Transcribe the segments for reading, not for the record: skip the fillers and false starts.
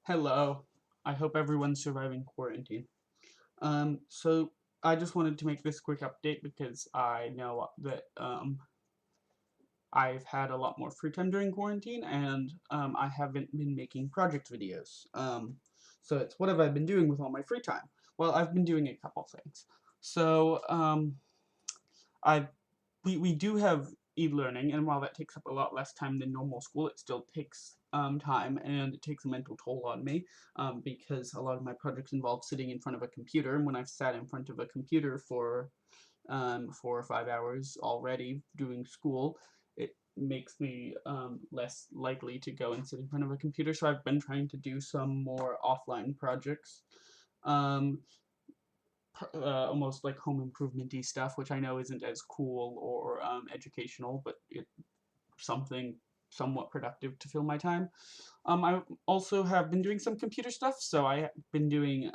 Hello. I hope everyone's surviving quarantine. So I just wanted to make this quick update because I know that I've had a lot more free time during quarantine and I haven't been making project videos. So it's what have I been doing with all my free time? Well, I've been doing a couple things. So I we do have e-learning, and while that takes up a lot less time than normal school, it still takes time and it takes a mental toll on me because a lot of my projects involve sitting in front of a computer, and when I've sat in front of a computer for 4 or 5 hours already doing school, it makes me less likely to go and sit in front of a computer. So I've been trying to do some more offline projects. Um, almost like home improvement-y stuff, which I know isn't as cool or educational, but it's something somewhat productive to fill my time. I also have been doing some computer stuff, so I have been doing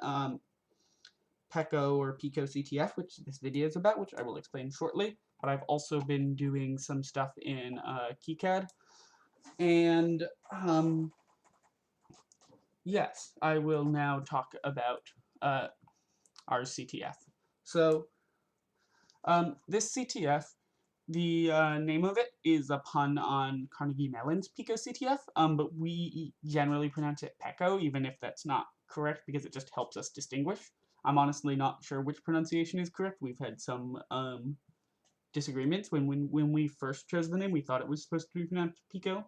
PEKO or PekoeCTF, which this video is about, which I will explain shortly. But I've also been doing some stuff in KiCad, and yes, I will now talk about our CTF. So this CTF, the name of it is a pun on Carnegie Mellon's PekoeCTF, but we generally pronounce it Peko, even if that's not correct, because it just helps us distinguish. I'm honestly not sure which pronunciation is correct. We've had some disagreements. When we first chose the name, we thought it was supposed to be pronounced Pico,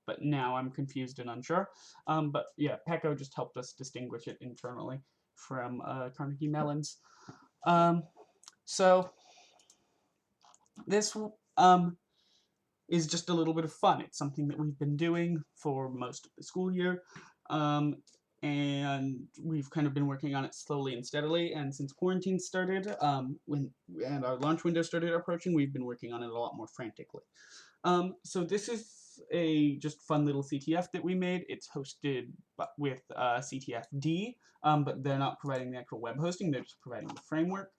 but now I'm confused and unsure. But yeah, Peko just helped us distinguish it internally from Carnegie Mellon's. Um, so this is just a little bit of fun. It's something that we've been doing for most of the school year, um, and we've kind of been working on it slowly and steadily. And since quarantine started, and our launch window started approaching, we've been working on it a lot more frantically. So this is a just fun little CTF that we made. It's hosted with CTFD, but they're not providing the actual web hosting. They're just providing the framework.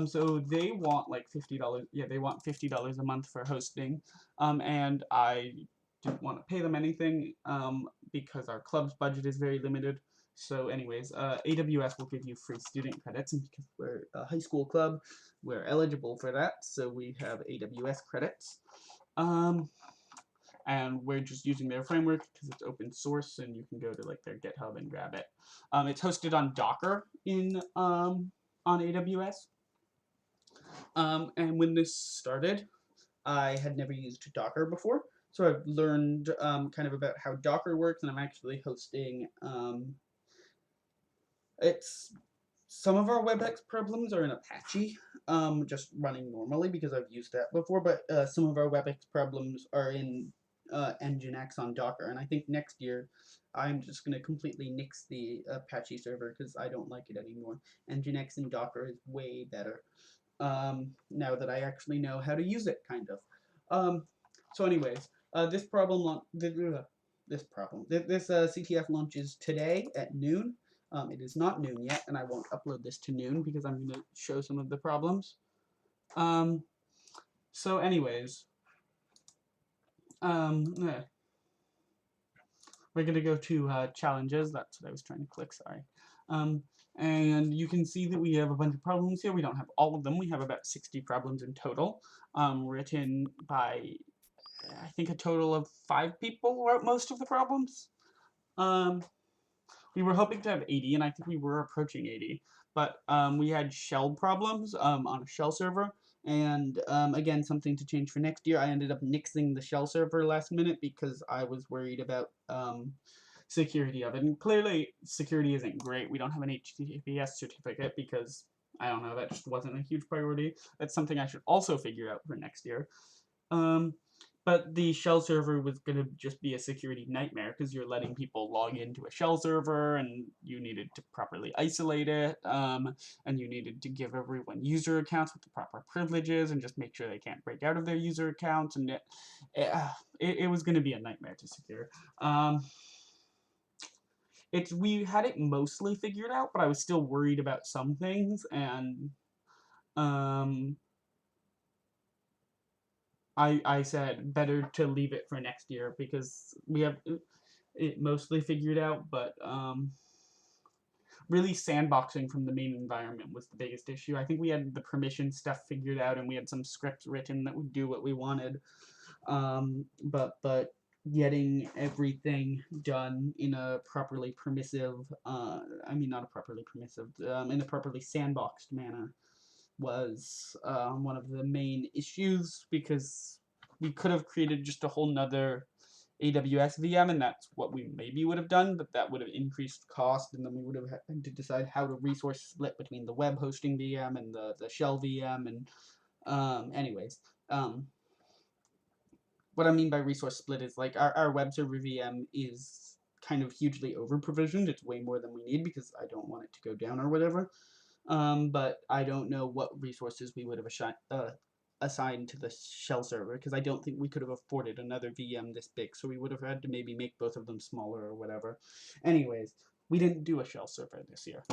So they want like $50. Yeah, they want $50 a month for hosting, and I didn't want to pay them anything because our club's budget is very limited. So, anyways, AWS will give you free student credits, and because we're a high school club, we're eligible for that. So we have AWS credits. Um, and we're just using their framework because it's open source and you can go to like their GitHub and grab it. It's hosted on Docker in on AWS. And when this started, I had never used Docker before, so I've learned kind of about how Docker works, and I'm actually hosting. It's some of our WebEx problems are in Apache, just running normally because I've used that before, but some of our WebEx problems are in Nginx on Docker, and I think next year I'm just going to completely nix the Apache server because I don't like it anymore. Nginx and Docker is way better now that I actually know how to use it, kind of. So anyways, this CTF launches today at noon. It is not noon yet, and I won't upload this to noon because I'm going to show some of the problems. So anyways, we're going to go to challenges. That's what I was trying to click, sorry. And you can see that we have a bunch of problems here. We don't have all of them. We have about 60 problems in total, written by, I think, a total of 5 people wrote most of the problems. We were hoping to have 80, and I think we were approaching 80. But we had shell problems on a shell server. And again, something to change for next year. I ended up nixing the shell server last minute because I was worried about security of it. And clearly, security isn't great. We don't have an HTTPS certificate because, I don't know, that just wasn't a huge priority. That's something I should also figure out for next year. But the shell server was going to just be a security nightmare because you're letting people log into a shell server and you needed to properly isolate it, and you needed to give everyone user accounts with the proper privileges and just make sure they can't break out of their user accounts, and it was going to be a nightmare to secure. We had it mostly figured out, but I was still worried about some things, and I said better to leave it for next year because we have it mostly figured out, but really sandboxing from the main environment was the biggest issue. I think we had the permission stuff figured out, and we had some scripts written that would do what we wanted. But getting everything done in a properly permissive, not a properly permissive, in a properly sandboxed manner was one of the main issues, because we could have created just a whole nother AWS VM, and that's what we maybe would have done, but that would have increased cost, and then we would have had to decide how to resource split between the web hosting VM and the shell VM, and anyways, what I mean by resource split is like our web server VM is kind of hugely over provisioned. It's way more than we need because I don't want it to go down or whatever. But I don't know what resources we would have assigned to the shell server, because I don't think we could have afforded another VM this big, so we would have had to maybe make both of them smaller or whatever. Anyways, we didn't do a shell server this year.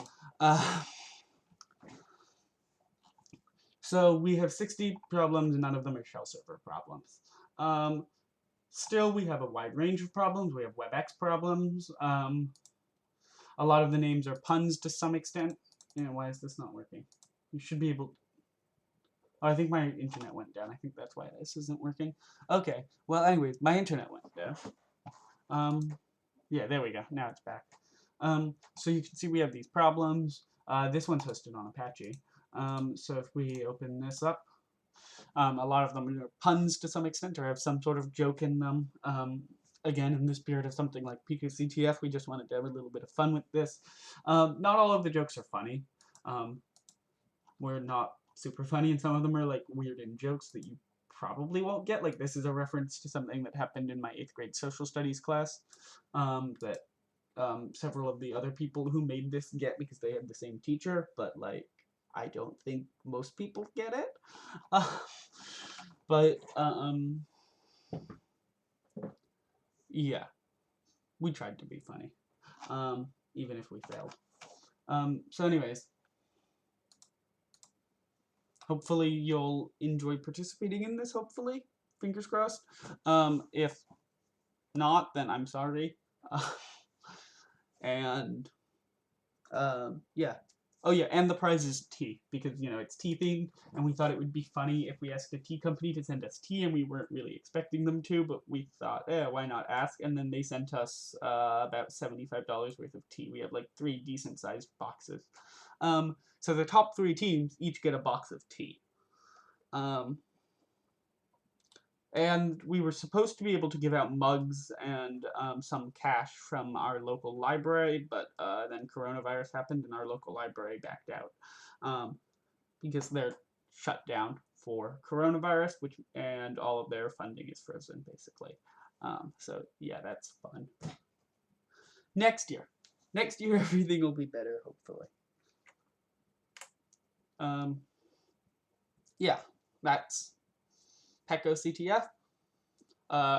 So we have 60 problems, and none of them are shell server problems. Still, we have a wide range of problems. We have WebEx problems. A lot of the names are puns to some extent. Why is this not working? You should be able... Oh, I think my internet went down. I think that's why this isn't working. Okay. Well, anyways, my internet went down. Yeah, there we go. Now it's back. So you can see we have these problems. This one's hosted on Apache. So if we open this up, a lot of them are puns to some extent, or have some sort of joke in them. Again, in the spirit of something like PekoeCTF, we just wanted to have a little bit of fun with this. Not all of the jokes are funny. We're not super funny, and some of them are like weird in jokes that you probably won't get. Like, this is a reference to something that happened in my 8th grade social studies class that several of the other people who made this get because they had the same teacher, but like I don't think most people get it. But yeah, we tried to be funny, even if we failed. So anyways, hopefully you'll enjoy participating in this, hopefully. Fingers crossed. If not, then I'm sorry. And yeah. Oh yeah, and the prize is tea, because, it's tea themed, and we thought it would be funny if we asked a tea company to send us tea, and we weren't really expecting them to, but we thought, why not ask? And then they sent us about $75 worth of tea. We have like 3 decent-sized boxes. So the top 3 teams each get a box of tea. And we were supposed to be able to give out mugs and some cash from our local library, but then coronavirus happened and our local library backed out because they're shut down for coronavirus, and all of their funding is frozen, basically. So yeah, that's fun. Next year everything will be better, hopefully. Yeah, that's PekoeCTF.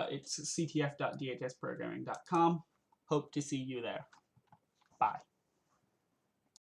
It's ctf.dhsprogramming.com. Hope to see you there.